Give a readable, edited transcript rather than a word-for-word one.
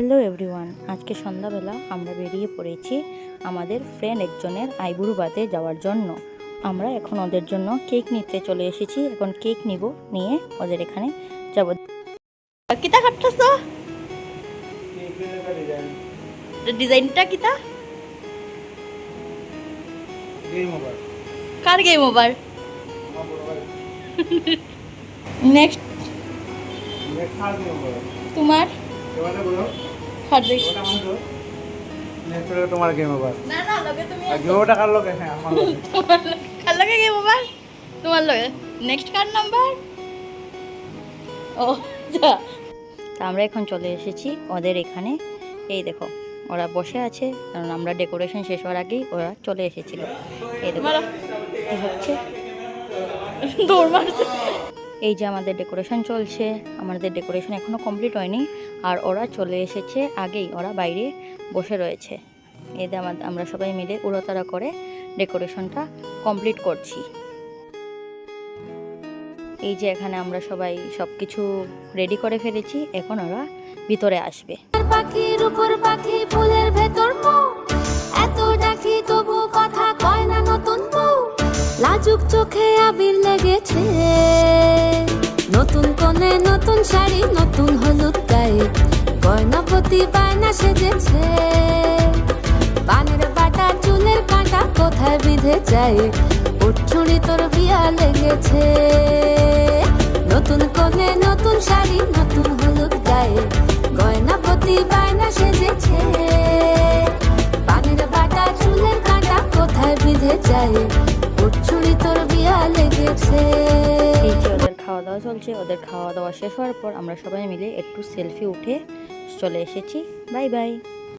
Hello everyone, আজকে সন্ধ্যাবেলা আমরা বেরিয়ে পড়েছি আমাদের ফ্রেন্ড একজনের আইবুড়ো ভাতে যাওয়ার জন্য। আমরা এখন ওদের জন্য কেক নিতে চলে এসেছি। এখন কেক নিব, নিয়ে ওদের এখানে যাব। কিতা কাটতেছ? ডিজাইনটা কিতা? Game over. কার গেম ওভার? নেক্সট কার গেম ওভার? তোমার। এবারে বলো। হার্দিক। ওটা আমার তো নেক্সট তোমার গেম ওভার। না না, লগে তুমি। আর গেম ওভারটা কার লগে? হ্যাঁ, আমার লগে। কার লগে গেম ওভার? তোমার লগে। নেক্সট কার নাম্বার? ও যা। তা আমরা এখন চলে এসেছি ওদের এখানে। এই দেখো ওরা বসে আছে, কারণ আমরা ডেকোরেশন শেষ হওয়ার আগেই ওরা চলে এসেছিল। এই দেখো কি হচ্ছে, দৌড় মারছে। এই যে আমাদের ডেকোরেশন চলছে, আমাদের ডেকোরেশন এখনও কমপ্লিট হয়নি, আর ওরা চলে এসেছে আগেই। ওরা বাইরে বসে রয়েছে। এতে আমরা সবাই মিলে উড়োতাড়া করে ডেকোরেশনটা কমপ্লিট করছি। এই যে এখানে আমরা সবাই সব কিছু রেডি করে ফেলেছি, এখন ওরা ভিতরে আসবে। পাখির উপর পাখি, ফুলের ভেতর মৌ, এত ডাকি তবু কথা কয় না নতুন বউ। লাজুক চোখে আবির লেগেছে, নতুন কোণে নতুন শাড়ি, নতুন হলুদ গায়ে, গয়নাপতি বায়না সেজেছে। পানের বাটা চুলের কাঁটা কোথায় বিঁধে যায়, উঠছুড়ি তোর বিয়া লেগেছে। নতুন কোণে নতুন শাড়ি, নতুন হলুদ গায়ে, গয়নাপতি বায়না সেজেছে। পানের বাটা চুলের কাঁটা কোথায় বিঁধে যায়, উঠছুড়ি তোর বিয়া লেগেছে। এই যে ওদের খাওয়া দাওয়া চলছে। ওদের খাওয়া দাওয়া শেষ হওয়ার পর আমরা সবাই মিলে একটু সেলফি উঠে চলে এসেছি। Bye bye.